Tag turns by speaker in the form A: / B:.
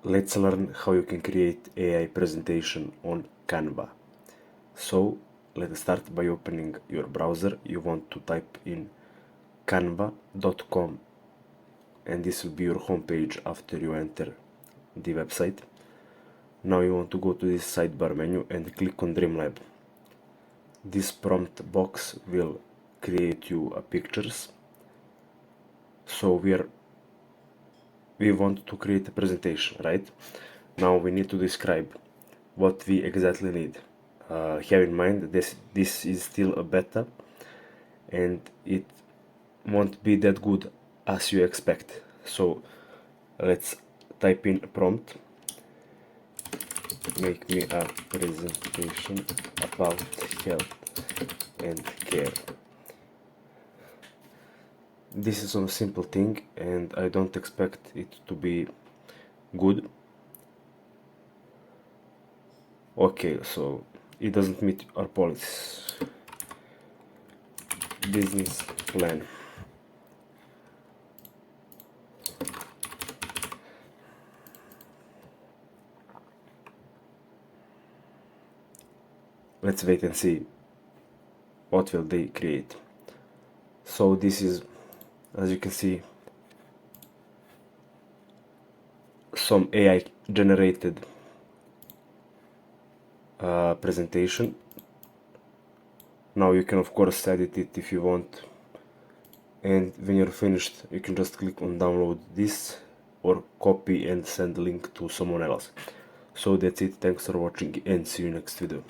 A: Let's learn how you can create AI presentation on Canva. So let's start by opening your browser. You want to type in canva.com and this will be your homepage after you enter the website. Now you want to go to this sidebar menu and click on Dreamlab. This prompt box will create you a pictures. So we want to create a presentation, right? Now we need to describe what we exactly need. Have in mind this is still a beta and it won't be that good as you expect. So let's type in a prompt. Make me a presentation about health and care. This is a simple thing and I don't expect it to be good. Okay, so it doesn't meet our policies. Business plan. Let's wait and see what will they create. So this is, as you can see, some AI generated presentation. Now you can of course edit it if you want, and when you're finished you can just click on download this or copy and send the link to someone else. So that's it, thanks for watching and see you next video.